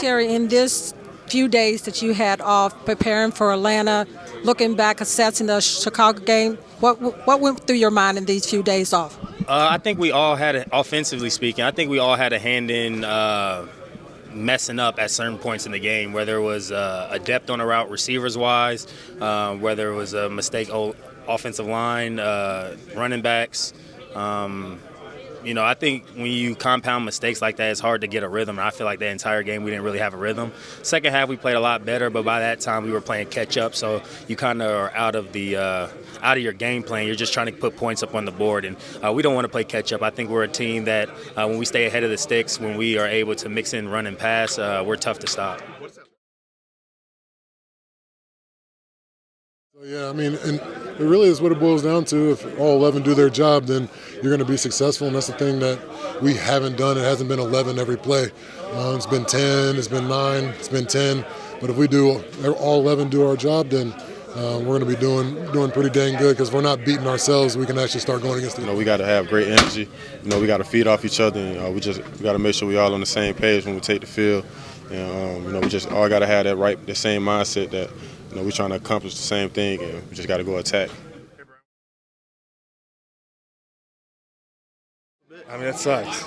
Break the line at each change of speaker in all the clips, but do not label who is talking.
Terry, in this few days that you had off preparing for Atlanta, looking back, assessing the Chicago game, what went through your mind in these few days off?
I think we all offensively speaking, I think we all had a hand in messing up at certain points in the game, whether it was a depth on a route receivers wise, whether it was a mistake offensive line, running backs. I think when you compound mistakes like that, it's hard to get a rhythm. And I feel like the entire game we didn't really have a rhythm. Second half we played a lot better, but by that time we were playing catch up. So you kind of are out of your game plan. You're just trying to put points up on the board, and we don't want to play catch up. I think we're a team that when we stay ahead of the sticks, when we are able to mix in run and pass, we're tough to stop.
Yeah, I mean, and it really is what it boils down to. If all 11 do their job, then you're going to be successful, and that's the thing that we haven't done. It hasn't been 11 every play. It's been 10, it's been 9, it's been 10. But if we do all 11 do our job, then we're going to be doing pretty dang good, because if we're not beating ourselves, we can actually start going against the.
We got to have great energy. We got to feed off each other. And, we got to make sure we all on the same page when we take the field. And we just all got to have the same mindset that. We're trying to accomplish the same thing, and we just got to go attack.
I mean, it sucks.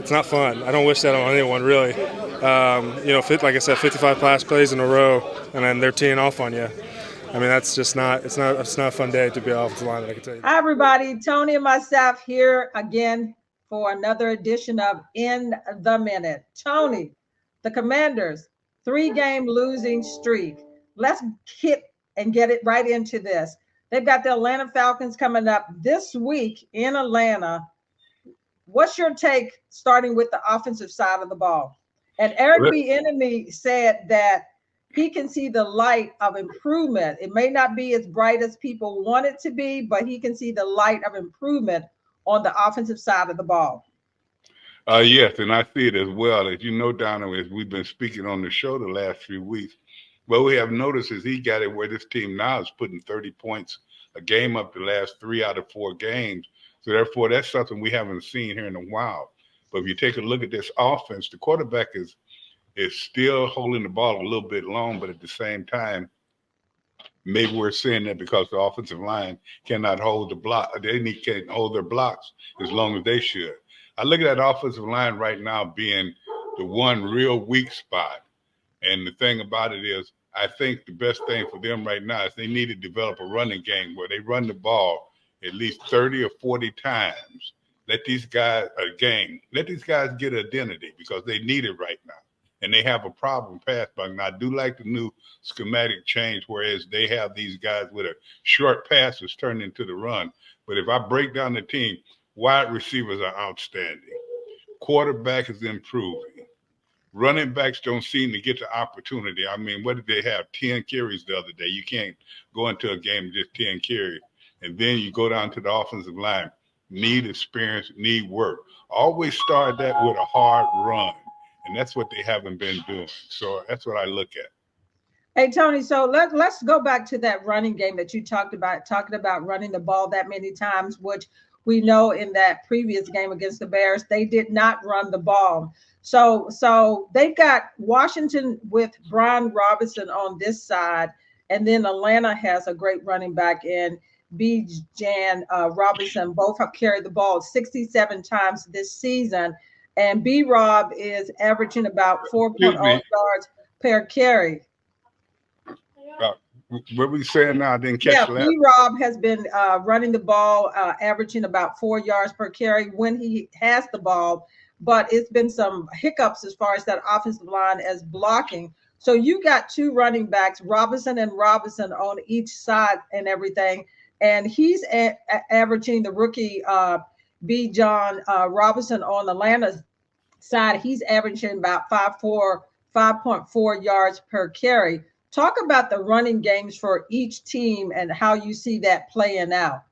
It's not fun. I don't wish that on anyone, really. Like I said, 55 pass plays in a row, and then they're teeing off on you. I mean, that's just not. It's not a fun day to be an offensive lineman, I can tell you.
Hi, everybody. Tony and myself here again for another edition of In the Minute. Tony, the Commanders, 3-game losing streak. Let's get it right into this. They've got the Atlanta Falcons coming up this week in Atlanta. What's your take, starting with the offensive side of the ball? And Eric Bieniemy said that he can see the light of improvement. It may not be as bright as people want it to be, but he can see the light of improvement on the offensive side of the ball.
Yes, and I see it as well. As you know, Donna, as we've been speaking on the show the last few weeks, what we have noticed is he got it where this team now is putting 30 points a game up the last 3 out of 4 games. So therefore, that's something we haven't seen here in a while. But if you take a look at this offense, the quarterback is still holding the ball a little bit long, but at the same time, maybe we're seeing that because the offensive line cannot hold the block. They can't hold their blocks as long as they should. I look at that offensive line right now being the one real weak spot. And the thing about it is, I think the best thing for them right now is they need to develop a running game where they run the ball at least 30 or 40 times. Let these guys get identity, because they need it right now. And they have a problem pass blocking. I do like the new schematic change, whereas they have these guys with a short passes turned into the run. But if I break down the team, wide receivers are outstanding. Quarterback is improving. Running backs don't seem to get the opportunity. I mean, what did they have? 10 carries the other day. You can't go into a game with just 10 carries. And then you go down to the offensive line. Need experience, need work. Always start that with a hard run. And that's what they haven't been doing. So that's what I look at.
Hey, Tony, so let's go back to that running game that you talking about running the ball that many times, which we know in that previous game against the Bears, they did not run the ball. So they've got Washington with Brian Robinson on this side, and then Atlanta has a great running back in Jan Robinson. Both have carried the ball 67 times this season, and B-Rob is averaging about 4.0 yards per carry.
What were you saying now? I didn't catch that.
B-Rob has been running the ball, averaging about 4 yards per carry when he has the ball. But it's been some hiccups as far as that offensive line as blocking. So you got 2 running backs, Robinson and Robinson, on each side and everything. And he's averaging, the rookie John Robinson on Atlanta's side, he's averaging about 5.4 yards per carry. Talk about the running games for each team and how you see that playing out.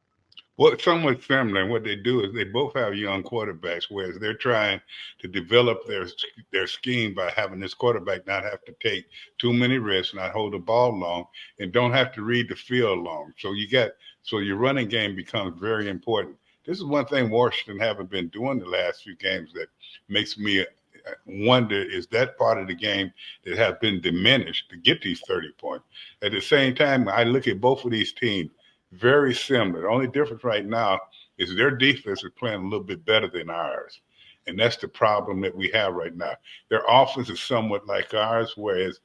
Well, it's somewhat similar. And what they do is they both have young quarterbacks, whereas they're trying to develop their scheme by having this quarterback not have to take too many risks, not hold the ball long, and don't have to read the field long. So your running game becomes very important. This is one thing Washington haven't been doing the last few games that makes me wonder, is that part of the game that has been diminished to get these 30 points? At the same time, I look at both of these teams, very similar. The only difference right now is their defense is playing a little bit better than ours. And that's the problem that we have right now. Their offense is somewhat like ours, whereas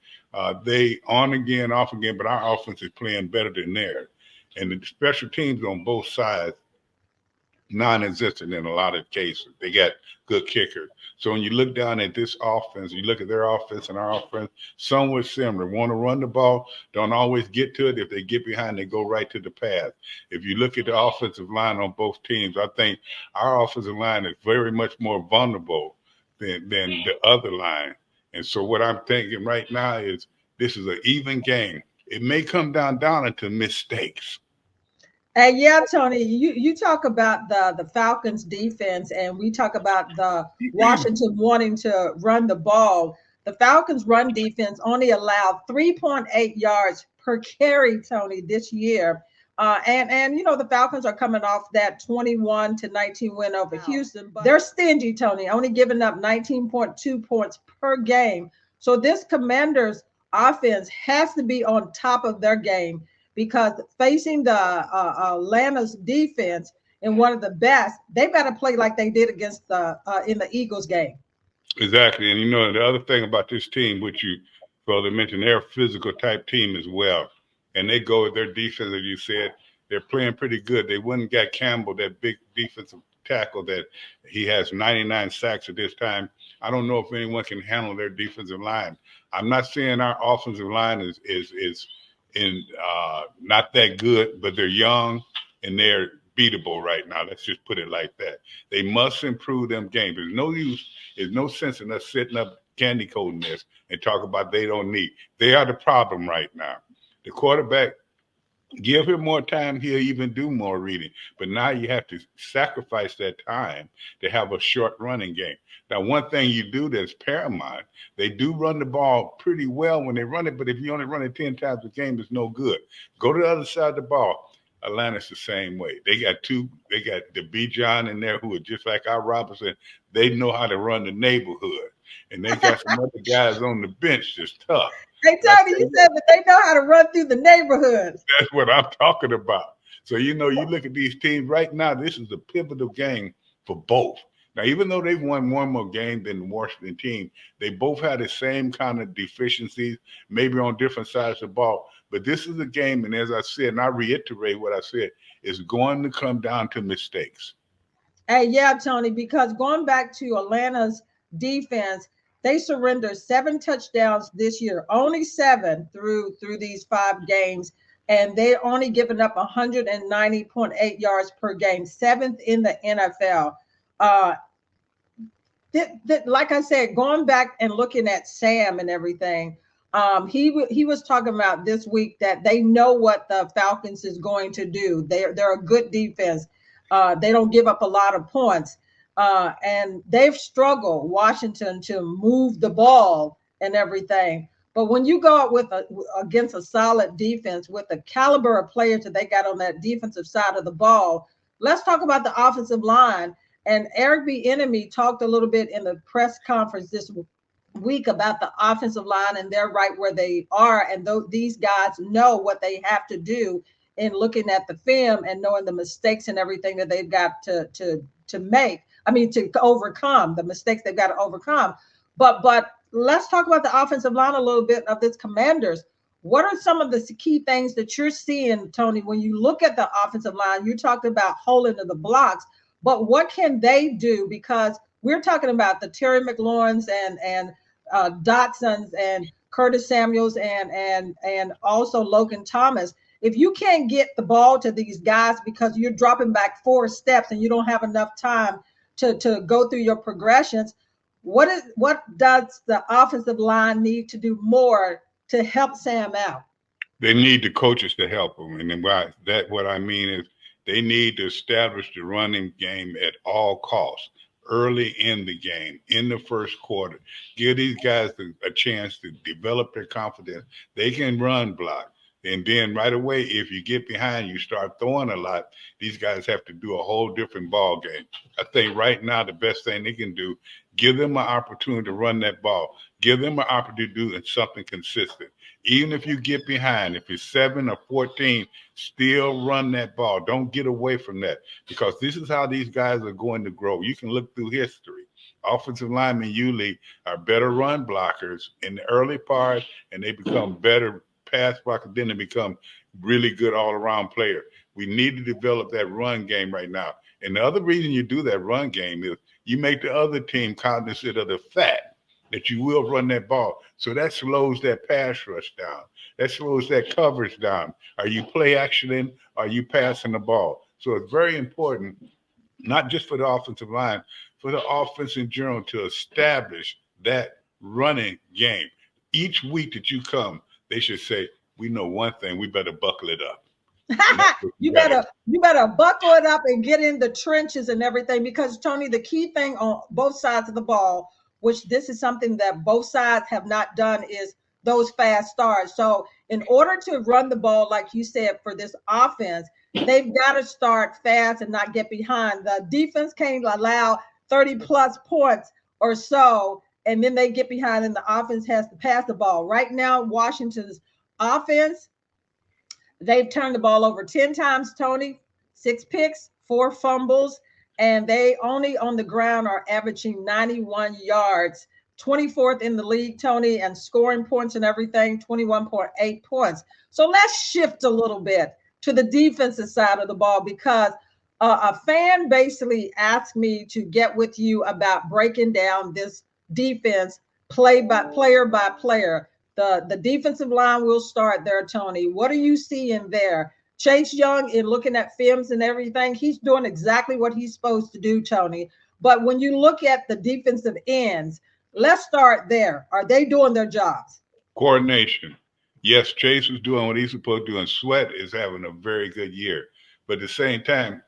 they on again, off again, but our offense is playing better than theirs. And the special teams on both sides, non-existent in a lot of cases. They got good kickers. So when you look down at this offense, you look at their offense and our offense, somewhat similar. Want to run the ball, don't always get to it. If they get behind, they go right to the pass. If you look at the offensive line on both teams, I think our offensive line is very much more vulnerable than the other line. And so what I'm thinking right now is this is an even game. It may come down to mistakes.
And yeah, Tony, you talk about the Falcons defense, and we talk about the Washington wanting to run the ball. The Falcons run defense only allowed 3.8 yards per carry, Tony, this year. And the Falcons are coming off that 21-19 win over Houston, but they're stingy, Tony, only giving up 19.2 points per game. So this Commanders offense has to be on top of their game, because facing the Atlanta's defense in one of the best, they've got to play like they did against the in the Eagles game.
Exactly. And the other thing about this team, which you brother mentioned, they're a physical type team as well. And they go with their defense, as you said, they're playing pretty good. They wouldn't got Campbell, that big defensive tackle that he has 99 sacks at this time. I don't know if anyone can handle their defensive line. I'm not saying our offensive line is not that good, but they're young and they're beatable right now. Let's just put it like that. They must improve them games. There's no sense in us sitting up candy coating this and talk about they don't need. They are the problem right now. The quarterback, give him more time, he'll even do more reading. But now you have to sacrifice that time to have a short running game. Now, one thing you do that's paramount, they do run the ball pretty well when they run it, but if you only run it 10 times a game, it's no good. Go to the other side of the ball. Atlanta's the same way. They got the B. John in there who are just like our Robinson. They know how to run the neighborhood. And they got some other guys on the bench that's tough.
Hey, Tony, you said that they know how to run through the neighborhoods.
That's what I'm talking about. So, you look at these teams right now, this is a pivotal game for both. Now, even though they've won one more game than the Washington team, they both had the same kind of deficiencies, maybe on different sides of the ball. But this is a game, and as I said, and I reiterate what I said, it's going to come down to mistakes.
Hey, yeah, Tony, because going back to Atlanta's defense, they surrendered 7 touchdowns this year, only 7 through these 5 games, and they're only given up 190.8 yards per game, 7th in the NFL. Like I said, going back and looking at Sam and everything, he was talking about this week that they know what the Falcons is going to do. They're a good defense. They don't give up a lot of points. And they've struggled, Washington, to move the ball and everything. But when you go out against a solid defense with the caliber of players that they got on that defensive side of the ball, let's talk about the offensive line. And Eric Bieniemy talked a little bit in the press conference this week about the offensive line, and they're right where they are. And these guys know what they have to do in looking at the film and knowing the mistakes and everything that they've got to make. I mean, to overcome the mistakes they've got to overcome. But let's talk about the offensive line a little bit of this Commanders. What are some of the key things that you're seeing, Tony, when you look at the offensive line? You talked about holding to the blocks, but what can they do? Because we're talking about the Terry McLaurins and Dotsons and Curtis Samuels and also Logan Thomas. If you can't get the ball to these guys because you're dropping back 4 steps and you don't have enough time to go through your progressions, what does the offensive line need to do more to help Sam out?
They need the coaches to help them. And then what I mean is they need to establish the running game at all costs early in the game, in the first quarter. Give these guys a chance to develop their confidence. They can run block. And then right away, if you get behind, you start throwing a lot, these guys have to do a whole different ball game. I think right now the best thing they can do, give them an opportunity to run that ball. Give them an opportunity to do something consistent. Even if you get behind, if it's 7 or 14, still run that ball. Don't get away from that, because this is how these guys are going to grow. You can look through history. Offensive linemen usually are better run blockers in the early part, and they become better pass blockers. Then they become really good all-around player. We need to develop that run game right now. And the other reason you do that run game is you make the other team cognizant of the fact that you will run that ball. So that slows that pass rush down. That slows that coverage down. Are you play actioning? Are you passing the ball? So it's very important, not just for the offensive line, for the offense in general, to establish that running game. Each week that you come, they should say, we know one thing, we better buckle it up.
You better buckle it up and get in the trenches and everything, because Tony, the key thing on both sides of the ball, which this is something that both sides have not done, is those fast starts. So in order to run the ball, like you said, for this offense, they've got to start fast and not get behind. The defense can't allow 30 plus points or so, and then they get behind and the offense has to pass the ball. Right now, Washington's offense, they've turned the ball over 10 times, Tony, 6 picks, 4 fumbles, and they only on the ground are averaging 91 yards, 24th in the league, Tony, and scoring points and everything, 21.8 points. So let's shift a little bit to the defensive side of the ball, because a fan basically asked me to get with you about breaking down this defense player by player. The defensive line will start there, Tony. What are you seeing there? Chase Young, in looking at films and everything, he's doing exactly what he's supposed to do, Tony. But when you look at the defensive ends, let's start there. Are they doing their jobs?
Coordination. Yes, Chase is doing what he's supposed to do, and Sweat is having a very good year. But at the same time,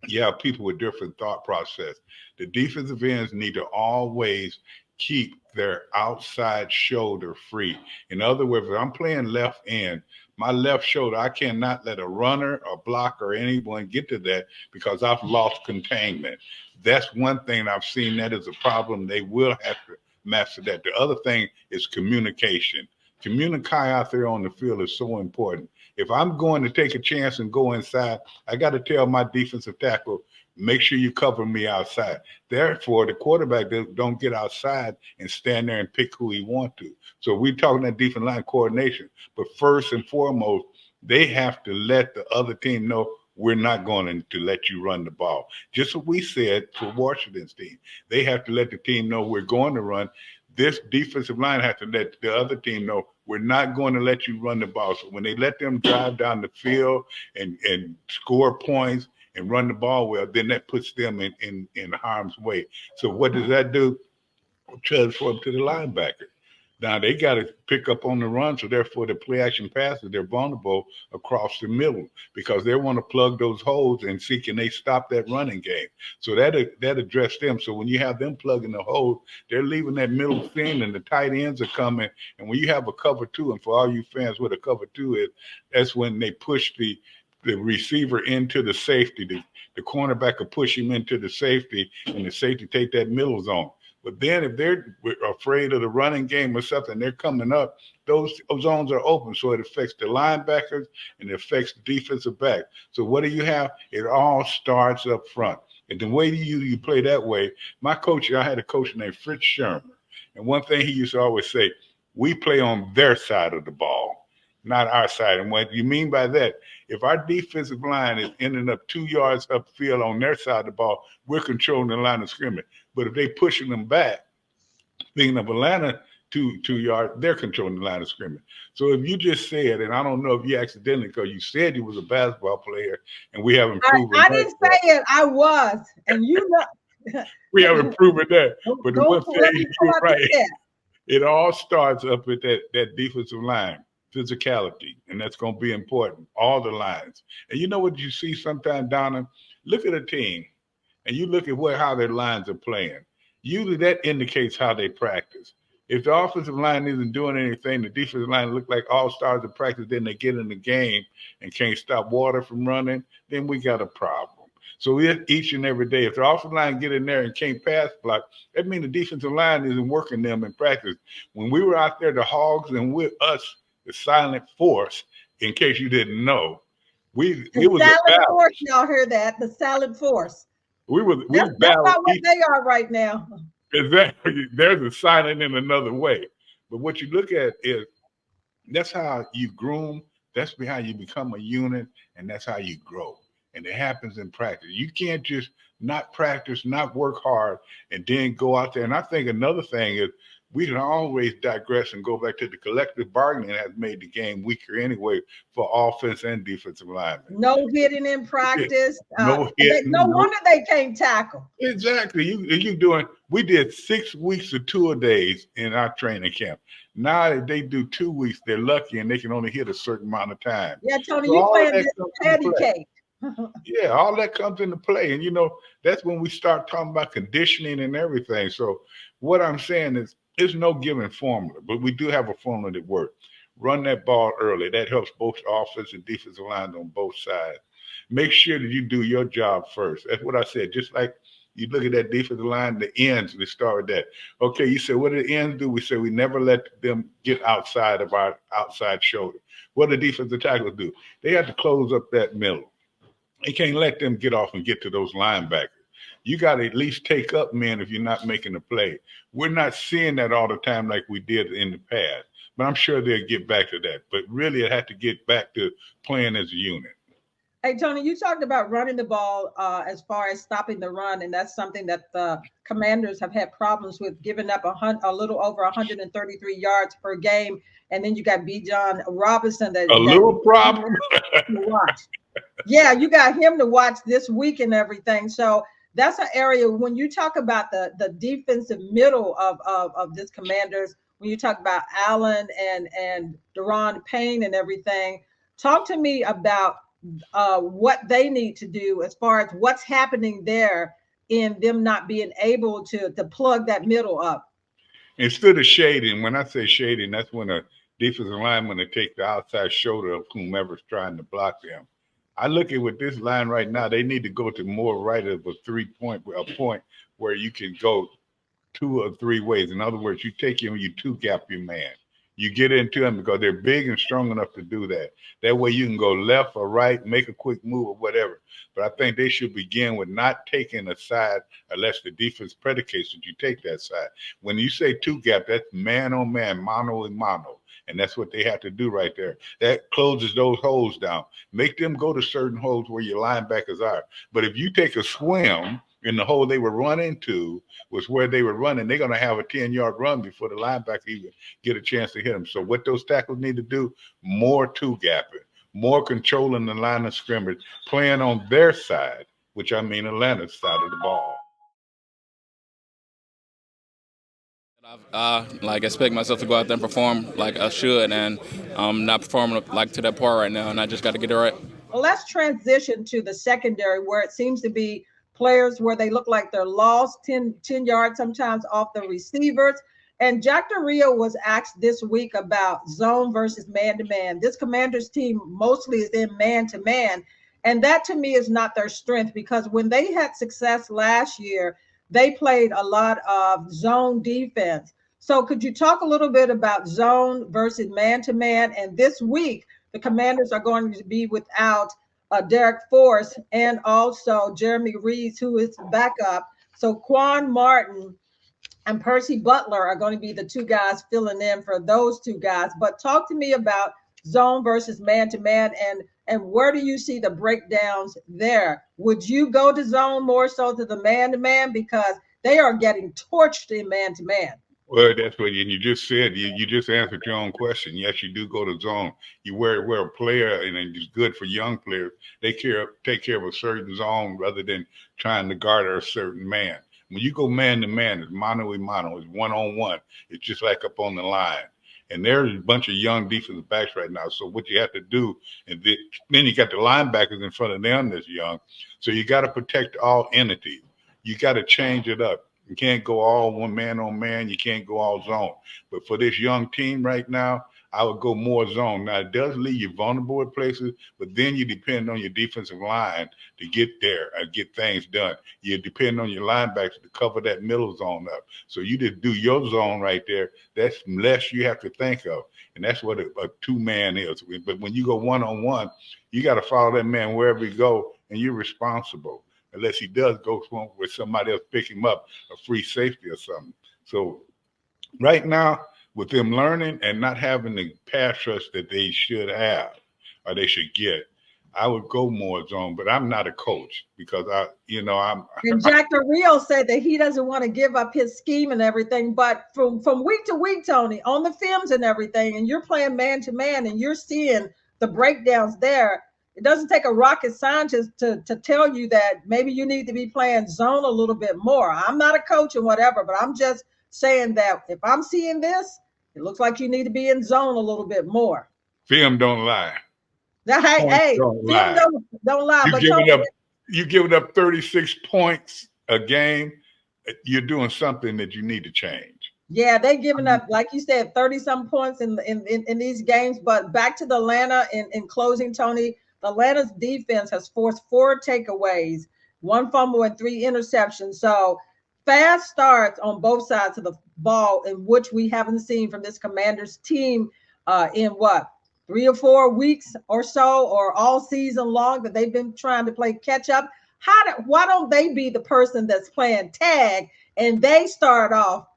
you have people with different thought process. The defensive ends need to always keep their outside shoulder free. In other words, if I'm playing left end, my left shoulder, I cannot let a runner, a blocker, or anyone get to that, because I've lost containment. That's one thing I've seen that is a problem. They will have to master that. The other thing is communication. Communication out there on the field is so important. If I'm going to take a chance and go inside, I got to tell my defensive tackle, make sure you cover me outside. Therefore, the quarterback don't get outside and stand there and pick who he wants to. So we're talking that defensive line coordination. But first and foremost, they have to let the other team know, we're not going to let you run the ball. Just what we said for Washington's team. They have to let the team know we're going to run. This defensive line has to let the other team know, we're not going to let you run the ball. So when they let them drive down the field and score points and run the ball well, then that puts them in harm's way. So what does that do? Transfer to the linebacker. Now they got to pick up on the run, so therefore the play action passes, they're vulnerable across the middle, because they want to plug those holes and see, can they stop that running game. So that addressed them. So when you have them plugging the holes, they're leaving that middle thin, and the tight ends are coming. And when you have a cover two, and for all you fans, what a cover two is, that's when they push the receiver into the safety. The cornerback will push him into the safety, and the safety take that middle zone. But then if they're afraid of the running game or something, they're coming up, those zones are open. So it affects the linebackers and it affects the defensive back. So what do you have? It all starts up front. And the way you play that way, I had a coach named Fritz Shermer. And one thing he used to always say, we play on their side of the ball, not our side. And what you mean by that, if our defensive line is ending up 2 yards upfield on their side of the ball, we're controlling the line of scrimmage. But if they pushing them back, speaking of Atlanta, 2 yards, they're controlling the line of scrimmage. So if you just said, and I don't know if you accidentally, because you said you was a basketball player, and we haven't proven
I didn't say it. I was, and you know.
We haven't proven that. But the one thing you're right,
Yeah.
it all starts up at that defensive line. Physicality, and that's going to be important, all the lines. And you know what you see sometimes, Donna? Look at a team, and you look at how their lines are playing. Usually that indicates how they practice. If the offensive line isn't doing anything, the defensive line look like all stars in practice, then they get in the game and can't stop water from running, then we got a problem. So each and every day, if the offensive line get in there and can't pass block, that means the defensive line isn't working them in practice. When we were out there, the Hogs, and with us, the silent force, in case you didn't know, it was a
silent
battle.
force, y'all hear that? The silent force.
That's
not what they are right now.
Exactly. There's a silent in another way. But what you look at is that's how you groom, that's how you become a unit, and that's how you grow. And it happens in practice. You can't just not practice, not work hard, and then go out there. And I think another thing is we can always digress and go back to the collective bargaining has made the game weaker anyway for offense and defensive linemen.
No hitting in practice.
No hitting.
No wonder they can't tackle.
Exactly. We did 6 weeks of 2-a-days in our training camp. Now that they do 2 weeks, they're lucky and they can only hit a certain amount of time.
Yeah, Tony, you playing this patty cake.
Yeah, all that comes into play. And, that's when we start talking about conditioning and everything. So what I'm saying is there's no given formula, but we do have a formula that works. Run that ball early. That helps both offense and defensive lines on both sides. Make sure that you do your job first. That's what I said. Just like you look at that defensive line, the ends, we start with that. Okay, you said, what do the ends do? We say we never let them get outside of our outside shoulder. What do defensive tackles do? They have to close up that middle. You can't let them get off and get to those linebackers. You got to at least take up men if you're not making a play. We're not seeing that all the time like we did in the past, but I'm sure they'll get back to that. But really, it had to get back to playing as a unit.
Hey, Tony, you talked about running the ball as far as stopping the run, and that's something that the Commanders have had problems with, giving up a little over 133 yards per game. And then you got Bijan Robinson.
A little problem.
To watch. Yeah, you got him to watch this week and everything. So that's an area when you talk about the defensive middle of this Commanders, when you talk about Allen and Deron Payne and everything, talk to me about what they need to do as far as what's happening there in them not being able to plug that middle up.
Instead of shading, when I say shading, that's when a defensive lineman to take the outside shoulder of whomever's trying to block them. I look at with this line right now, they need to go to more right of a point where you can go 2 or 3 ways. In other words, you take him, you two gap your man. You get into them because they're big and strong enough to do that. That way you can go left or right, make a quick move or whatever. But I think they should begin with not taking a side unless the defense predicates that you take that side. When you say 2 gap, that's man on man, mano a mano. And that's what they have to do right there. That closes those holes down. Make them go to certain holes where your linebackers are. But if you take a swim in the hole they were running to was where they were running, they're going to have a 10-yard run before the linebacker even get a chance to hit them. So what those tackles need to do, more 2-gapping, more controlling the line of scrimmage, playing on their side, which I mean Atlanta's side of the ball.
I expect myself to go out there and perform like I should, and I'm not performing like to that part right now, and I just got to get it right.
Well, let's transition to the secondary, where it seems to be players where they look like they're lost 10 yards sometimes off the receivers. And Jack Del Rio was asked this week about zone versus man-to-man. This Commanders team mostly is in man-to-man, and that to me is not their strength, because when they had success last year, they played a lot of zone defense. So could you talk a little bit about zone versus man-to-man? And this week, the Commanders are going to be without Derek Force and also Jeremy Reeves, who is backup. So Quan Martin and Percy Butler are going to be the 2 guys filling in for those 2 guys. But talk to me about zone versus man-to-man, and where do you see the breakdowns there? Would you go to zone more so to the man-to-man, because they are getting torched in man-to-man?
Well, that's what you just said. You just answered your own question. Yes, you do go to zone. You wear a player, and it's good for young players. They take care of a certain zone rather than trying to guard a certain man. When you go man-to-man, it's mano a mano. It's one-on-one. It's just like up on the line. And there's a bunch of young defensive backs right now. So what you have to do, and then you got the linebackers in front of them that's young. So you got to protect all entities. You got to change it up. You can't go all one man on man. You can't go all zone. But for this young team right now, I would go more zone. Now, it does leave you vulnerable at places, but then you depend on your defensive line to get there and get things done. You depend on your linebackers to cover that middle zone up. So you just do your zone right there. That's less you have to think of. And that's what a two-man is. But when you go one-on-one, you got to follow that man wherever you go, and you're responsible. Unless he does go with somebody else pick him up, a free safety or something. So right now, with them learning and not having the pass rush that they should have or they should get, I would go more zone. But I'm not a coach because I'm.
And Jack Del Rio said that he doesn't want to give up his scheme and everything. But from week to week, Tony, on the films and everything, and you're playing man to man, and you're seeing the breakdowns there. It doesn't take a rocket scientist to tell you that maybe you need to be playing zone a little bit more. I'm not a coach or whatever, but I'm just saying that if I'm seeing this, it looks like you need to be in zone a little bit more.
Film don't lie.
Hey,
don't
film
lie.
don't lie.
You giving up 36 points a game. You're doing something that you need to change.
Yeah, they giving up, like you said, 30-some points in these games. But back to the Atlanta in closing, Tony. Atlanta's defense has forced 4 takeaways, 1 fumble, and 3 interceptions. So fast starts on both sides of the ball, in which we haven't seen from this Commanders team in 3 or 4 weeks or so, or all season long that they've been trying to play catch up. Why don't they be the person that's playing tag and they start off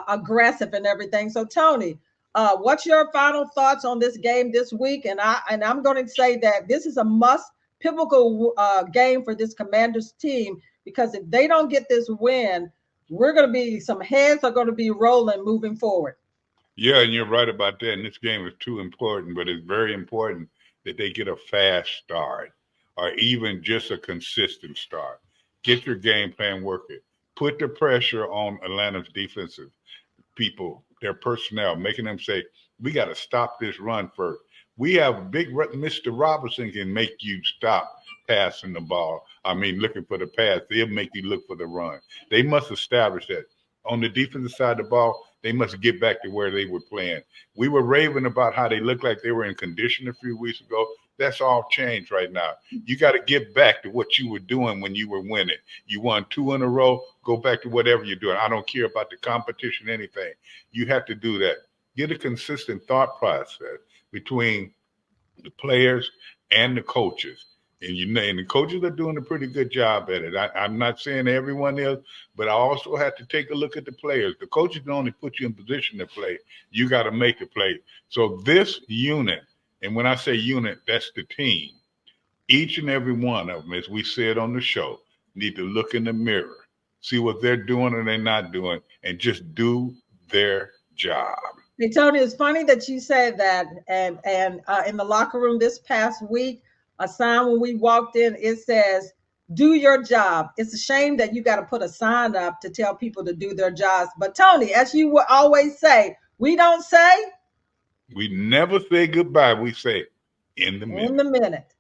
aggressive and everything? So Tony, what's your final thoughts on this game this week? And I'm going to say that this is a pivotal game for this Commanders team, because if they don't get this win, some heads are going to be rolling moving forward.
Yeah, and you're right about that. And this game is too important, but it's very important that they get a fast start or even just a consistent start. Get your game plan working. Put the pressure on Atlanta's defensive people, their personnel, making them say, we got to stop this run first. We have Mr. Robinson can make you stop passing the ball. Looking for the pass. They'll make you look for the run. They must establish that. On the defensive side of the ball, they must get back to where they were playing. We were raving about how they looked like they were in condition a few weeks ago. That's all changed right now. You got to get back to what you were doing when you were winning. You won 2 in a row. Go back to whatever you're doing. I don't care about the competition, anything. You have to do that. Get a consistent thought process between the players and the coaches. And the coaches are doing a pretty good job at it. I'm not saying everyone is, but I also have to take a look at the players. The coaches can only put you in position to play. You got to make the play. So this unit, and when I say unit, that's the team. Each and every one of them, as we said on the show, need to look in the mirror, see what they're doing and they're not doing, and just do their job.
Hey, Tony, it's funny that you said that. And in the locker room this past week, a sign when we walked in, it says, do your job. It's a shame that you got to put a sign up to tell people to do their jobs. But Tony, as you would always say, we don't say.
We never say goodbye. We say in the minute.
In the minute.